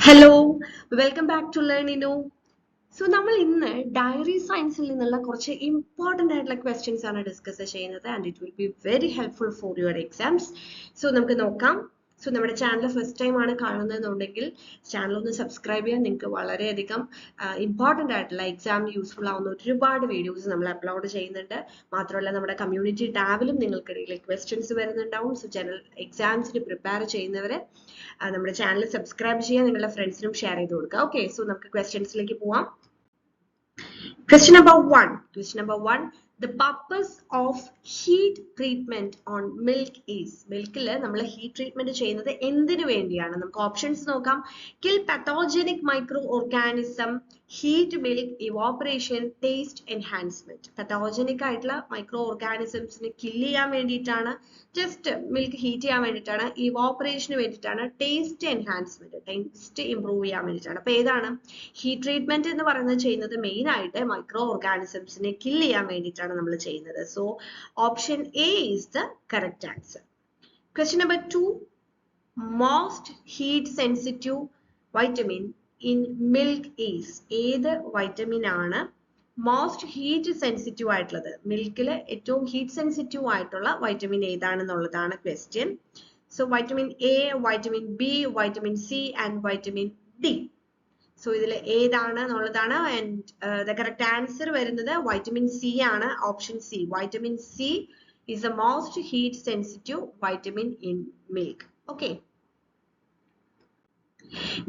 Hello, welcome back to Learn Inno. So നമ്മൾ ഇന്ന് diary സയൻസിൽ നിന്നുള്ള കുറച്ച് ഇമ്പോർട്ടൻ്റ് ആയിട്ടുള്ള ക്വസ്റ്റ്യൻസ് ആണ് ഡിസ്കസ് ചെയ്യുന്നത് and it will be very helpful for your exams. So നമുക്ക് നോക്കാം. സോ നമ്മുടെ ചാനൽ ഫസ്റ്റ് ടൈം ആണ് കാണുന്നതെന്നുണ്ടെങ്കിൽ ചാനൽ ഒന്ന് സബ്സ്ക്രൈബ് ചെയ്യാൻ. നിങ്ങൾക്ക് വളരെയധികം ഇമ്പോർട്ടൻ്റ് ആയിട്ടുള്ള എക്സാം യൂസ്ഫുൾ ആവുന്ന ഒരുപാട് വീഡിയോസ് നമ്മൾ അപ്ലോഡ് ചെയ്യുന്നുണ്ട്. മാത്രമല്ല നമ്മുടെ കമ്മ്യൂണിറ്റി ടാബിലും നിങ്ങൾക്കിടയിൽ ക്വസ്റ്റ്യൻസ് വരുന്നുണ്ടാവും. സോ ചാനൽ എക്സാംസിന് പ്രിപ്പയർ ചെയ്യുന്നവരെ നമ്മുടെ ചാനൽ സബ്സ്ക്രൈബ് ചെയ്യുക, നിങ്ങളുടെ ഫ്രണ്ട്സിനും ഷെയർ ചെയ്ത് കൊടുക്കുക. ഓക്കെ, സോ നമുക്ക് ക്വസ്റ്റ്യൻസിലേക്ക് പോവാം. Question number one. The purpose of heat treatment on milk is. Milkil നമ്മൾ heat treatment ചെയ്യുന്നത് എന്തിനു വേണ്ടിയാണ്? നമുക്ക് ഓപ്ഷൻസ് നോക്കാം. Kill pathogenic microorganism, heat milk, evaporation, taste enhancement. Pathogenic ആയിട്ടുള്ള മൈക്രോ ഓർഗാനിസംസിനെ കില്ല് ചെയ്യാൻ വേണ്ടിയിട്ടാണ്, ജസ്റ്റ് മിൽക്ക് ഹീറ്റ് ചെയ്യാൻ വേണ്ടിയിട്ടാണ്, ഇവാപറേഷന് വേണ്ടിയിട്ടാണ്, ടേസ്റ്റ് എൻഹാൻസ്മെന്റ്, ടേസ്റ്റ് ഇംപ്രൂവ് ചെയ്യാൻ വേണ്ടിയിട്ടാണ്. അപ്പൊ ഏതാണ് ഹീറ്റ് ട്രീറ്റ്മെന്റ് എന്ന് പറയുന്നത്? ചെയ്യുന്നത് മെയിൻ ആയിട്ട് മൈക്രോ ഓർഗാനിസംസിനെ കില്ല് ചെയ്യാൻ വേണ്ടിയിട്ടാണ് നമ്മൾ ചെയ്യുന്നത്. So option A is the correct answer. Question number 2. Most heat sensitive vitamin in milk is. ഏത് വൈറ്റമിൻ ആണ് മോസ്റ്റ് ഹീറ്റ് സെൻസിറ്റീവ് ആയിട്ടുള്ളത്? മിൽക്കില് ഏറ്റവും ഹീറ്റ് സെൻസിറ്റീവ് ആയിട്ടുള്ള വൈറ്റമിൻ ഏതാണെന്നുള്ളതാണ് question. So vitamin A, vitamin B, vitamin C and vitamin D. So ഇതിൽ ഏതാണ് എന്നുള്ളതാണ്. ആൻഡ് ദ കറക്റ്റ് ആൻസർ വരുന്നത് വൈറ്റമിൻ സി ആണ്. Option C, vitamin C is the most heat sensitive vitamin in milk. Okay,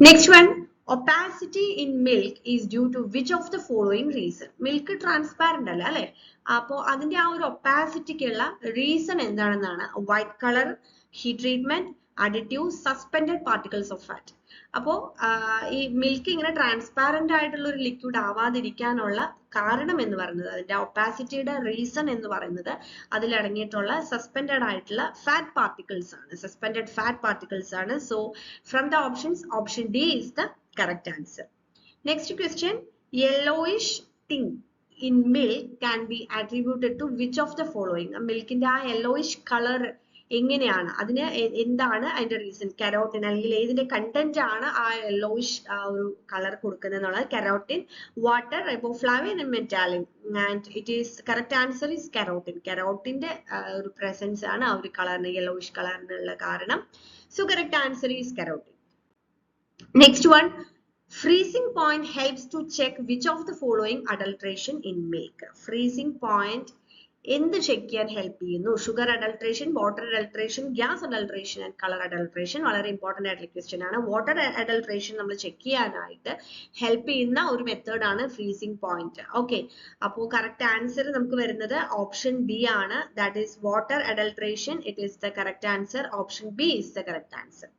next one. Opacity in milk is due to which of the following reason? Milk transparent അല്ല അല്ലെ, അപ്പോൾ അതിന്റെ ആ ഒരു ഒപ്പാസിറ്റിക്കുള്ള reason എന്താണെന്നാണ്. White colour, heat treatment, additive, suspended particles of fat. അപ്പോൾ ഈ milk ഇങ്ങനെ ട്രാൻസ്പാരന്റ് ആയിട്ടുള്ള ഒരു ലിക്വിഡ് ആവാതിരിക്കാനുള്ള കാരണം എന്ന് പറയുന്നത്, അതിന്റെ ഒപ്പാസിറ്റിയുടെ റീസൺ എന്ന് പറയുന്നത് അതിലടങ്ങിയിട്ടുള്ള സസ്പെൻഡഡ് ആയിട്ടുള്ള ഫാറ്റ് പാർട്ടിക്കിൾസ് ആണ്, സസ്പെൻഡഡ് ഫാറ്റ് പാർട്ടിക്കിൾസ് ആണ്. So from the options, option D is the correct answer. Next question. Yellowish tint in milk can be attributed to which of the following? മിൽക്കിന്റെ ആ yellowish colour എങ്ങനെയാണ്, അതിന് എന്താണ് അതിന്റെ reason? Carotene അല്ലെങ്കിൽ ഏതിന്റെ content ആണ് ആ യെല്ലോയിഷ് ഒരു കളർ കൊടുക്കുന്നത് എന്നുള്ളത്? Carotene, water, riboflavin and melanin. And it is correct answer is carotene. കരോട്ടിന്റെ ഒരു പ്രസൻസ് ആണ് ആ ഒരു കളറിന്, യെല്ലോയിഷ് കളറിനുള്ള കാരണം. So correct answer is carotene. Next one. Freezing point helps to check which of the following adulteration in milk? Freezing point എന്ത് check ചെയ്യാൻ ഹെൽപ്പ് ചെയ്യുന്നു? Sugar adulteration, water adulteration, gas adulteration and colour adulteration. വളരെ important ആയിട്ടുള്ള question ആണ്. Water adulteration നമ്മൾ check ചെയ്യാനായിട്ട് help ചെയ്യുന്ന ഒരു മെത്തേഡ് ആണ് ഫ്രീസിംഗ് പോയിന്റ്. ഓക്കെ, അപ്പോൾ കറക്റ്റ് ആൻസർ നമുക്ക് വരുന്നത് ഓപ്ഷൻ ബി ആണ്. That is water adulteration. It is the correct answer. Option B is the correct answer.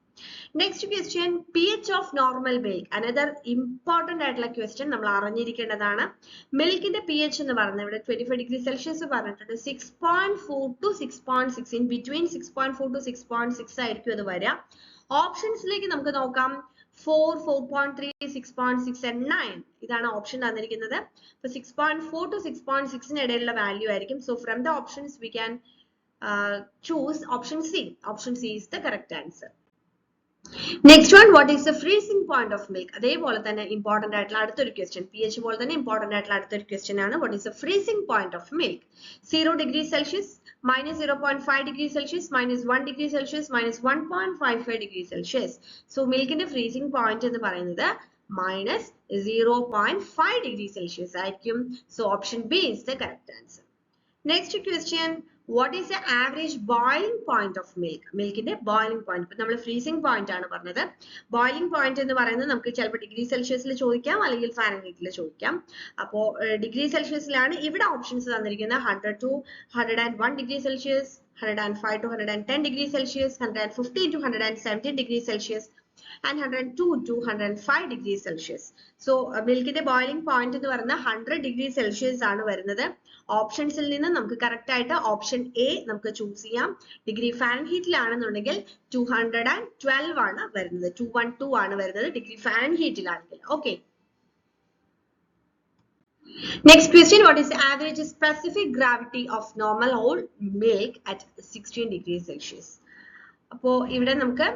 Next question. pH of normal milk. Another important ആയിട്ടുള്ള question നമ്മൾ അറിഞ്ഞിരിക്കേണ്ടതാണ്. മിൽക്കിന്റെ pH എന്ന് പറയുന്നത് ഇവിടെ 25 degree Celsius പറഞ്ഞിട്ടുണ്ട്. 6.4 to 6.6, in between 6.4 to 6.6 ആയിരിക്കും അത് വരിക. ഓപ്ഷൻസിലേക്ക് നമുക്ക് നോക്കാം. 4, 4.3, 6.6 and 9. ഇതാണ് ഓപ്ഷൻ തന്നിരിക്കുന്നത്. അപ്പൊ 6.4 to 6.6 ഇടയിലുള്ള വാല്യൂ ആയിരിക്കും. So from the options we can choose option C. Option C is the correct answer. Next one. What is the freezing point of milk? അതേപോലെ തന്നെ ഇമ്പോർട്ടന്റ് ആയിട്ടുള്ള അടുത്തൊരു ക്വസ്റ്റ്യൻ, pH പോലെ തന്നെ ഇമ്പോർട്ടന്റ് ആയിട്ടുള്ള അടുത്തൊരു ക്വസ്റ്റ്യൻ ആണ്. What is the freezing point of milk? 0 degree Celsius, minus 0.5 degree Celsius, minus 1 degree Celsius, minus 1.55 degree Celsius. So മിൽക്കിന്റെ freezing point എന്ന് പറയുന്നത് minus 0.5 degree Celsius ആയിരിക്കും. So option B is the correct answer. Next question. What is the average boiling point of milk? മിൽക്കിന്റെ boiling point. ഇപ്പൊ നമ്മൾ freezing point ആണ് പറഞ്ഞത്. Boiling point എന്ന് പറയുന്നത് നമുക്ക് ചിലപ്പോൾ ഡിഗ്രി സെൽഷ്യസിൽ ചോദിക്കാം, അല്ലെങ്കിൽ ഫാരൻഹീറ്റിൽ ചോദിക്കാം. അപ്പോൾ ഡിഗ്രി സെൽഷ്യസിലാണ് ഇവിടെ ഓപ്ഷൻസ് തന്നിരിക്കുന്നത്. 100 to 101 degree Celsius, 105 to 110 degree Celsius, 115 to 117 degree Celsius and 102 to 105 degree Celsius. So മിൽക്കിന്റെ ബോയിലിംഗ് പോയിന്റ് എന്ന് പറയുന്നത് 100 ഡിഗ്രി സെൽഷ്യസ് ആണ് വരുന്നത്. ഓപ്ഷൻസിൽ നിന്ന് നമുക്ക് കറക്റ്റ് ആയിട്ട് ഓപ്ഷൻ എ നമുക്ക് ചൂസ് ചെയ്യാം. ഡിഗ്രി ഫാരൻഹീറ്റിലാണെന്നുണ്ടെങ്കിൽ 212 ആണ് വരുന്നത്, 212 ആണ് വരുന്നത് ഡിഗ്രി ഫാരൻഹീറ്റിലാണെങ്കിൽ. Okay, next question. What is the average specific gravity of normal whole milk at 16 degrees Celsius? അപ്പോൾ ഇവിടെ നമുക്ക്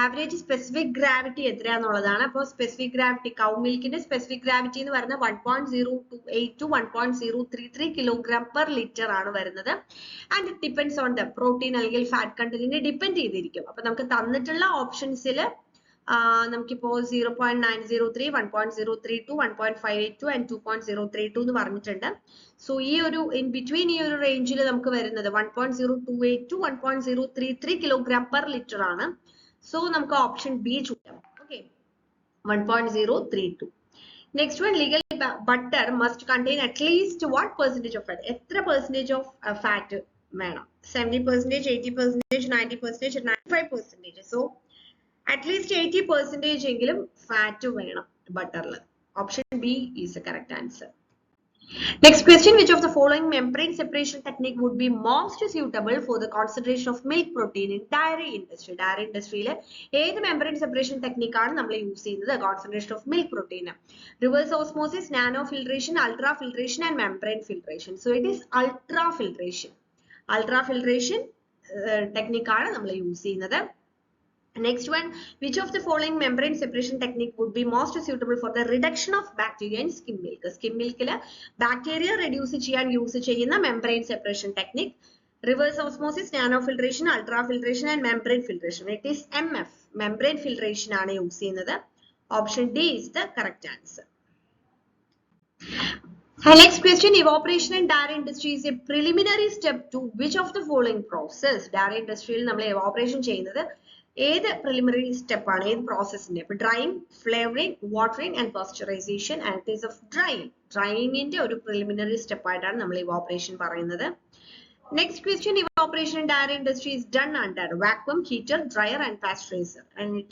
ആവറേജ് സ്പെസിഫിക് ഗ്രാവിറ്റി എത്രയാന്നുള്ളതാണ്. അപ്പോൾ സ്പെസിഫിക് ഗ്രാവിറ്റി കൗ മിൽക്കിന്റെ സ്പെസിഫിക് ഗ്രാവിറ്റി എന്ന് പറയുന്നത് 1.028 to 1.033 കിലോഗ്രാം പെർ ലിറ്റർ ആണ് വരുന്നത്. And it depends on the protein അല്ലെങ്കിൽ ഫാറ്റ് കണ്ടന്റിനെ ഡിപ്പെൻഡ് ചെയ്തിരിക്കും. അപ്പൊ നമുക്ക് തന്നിട്ടുള്ള ഓപ്ഷൻസിൽ നമുക്കിപ്പോ 0.903, 1.032, 1.582 ആൻഡ് 2.032 എന്ന് പറഞ്ഞിട്ടുണ്ട്. സോ ഈ ഒരു ഇൻ ബിറ്റ്വീൻ ഈ ഒരു റേഞ്ചിൽ നമുക്ക് വരുന്നത് 1.028 to 1.033 കിലോഗ്രാം പെർ ലിറ്റർ ആണ്. സോ നമുക്ക് ഓപ്ഷൻ ബി ചൂടാം. Okay, 1.032. Next one, legal butter must contain at least what percentage of fat? എത്ര പെർസെന്റേജ് ഓഫ് ഫാറ്റ് വേണം? 70%, 80%, 90%, 95%. സോ അറ്റ്ലീസ്റ്റ് 80% എങ്കിലും ഫാറ്റ് വേണം ബട്ടറിൽ. Option B is the correct answer. Next question, which of the following membrane separation technique would be most suitable for the concentration of milk protein in dairy industry? Dairy industry le ഏത് membrane separation technique ആണ് നമ്മൾ use ചെയ്യുന്നത്? concentration of milk protein. Reverse osmosis, nano filtration, ultra filtration and membrane filtration. So it is ultra filtration. Ultra filtration technique ആണ് നമ്മൾ use ചെയ്യുന്നത്. Next one, which of the following membrane separation technique would be most suitable for the reduction of bacteria in skim milk? Skim milk le bacteria reduce cheyan use cheyuna membrane separation technique. Reverse osmosis, nanofiltration, ultrafiltration and membrane filtration. It is MF, membrane filtration aanu use cheynathu. Option D is the correct answer. Next question, evaporation in dairy industry is a preliminary step to which of the following process? Dairy industry il nammal evaporation cheynathu ഏത് preliminary step ആണ്? ഏത് പ്രോസസ്സിന്റെ? ഇപ്പൊ drying, flavouring, watering and pasteurisation. And it is of drying. ഡ്രൈയിങ്ങിന്റെ ഒരു preliminary step ആയിട്ടാണ് നമ്മൾ evaporation പറയുന്നത്. Next question, evaporation in dairy industry is done under vacuum, heater, dryer and pasteuriser. And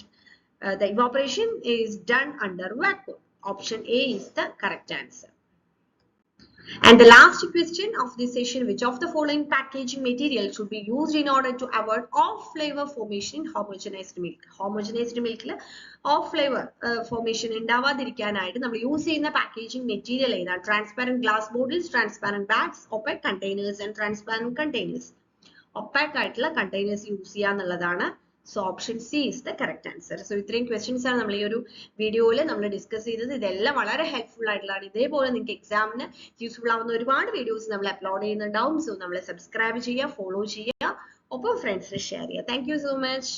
the evaporation is done under vacuum. Option A is the correct answer. And the last question of this session, which of the following packaging material should be used in order to avoid off flavor formation in homogenized milk? Homogenized milk le off flavor formation ഉണ്ടാവാതിരിക്കാനായിട്ട് നമ്മൾ use ചെയ്യുന്ന packaging material ഏതാണ്? Transparent glass bottles, transparent bags, opaque containers and transparent containers. Opaque ആയിട്ടുള്ള containers use ചെയ്യാന്നുള്ളതാണ്. So option C is the correct answer. So ഇത്രയും questions ആണ് നമ്മൾ ഈ ഒരു വീഡിയോയിൽ നമ്മൾ ഡിസ്കസ് ചെയ്തത്. ഇതെല്ലാം വളരെ ഹെൽപ്ഫുൾ ആയിട്ടുള്ളതാണ്. ഇതേപോലെ നിങ്ങൾക്ക് എക്സാമിന് യൂസ്ഫുൾ ആവുന്ന ഒരുപാട് വീഡിയോസ് നമ്മൾ അപ്ലോഡ് ചെയ്യുന്നുണ്ടാവും. സോ നമ്മളെ സബ്സ്ക്രൈബ് ചെയ്യുക, ഫോളോ ചെയ്യുക, ഒപ്പം ഫ്രണ്ട്സിന് ഷെയർ ചെയ്യുക. Thank you so much.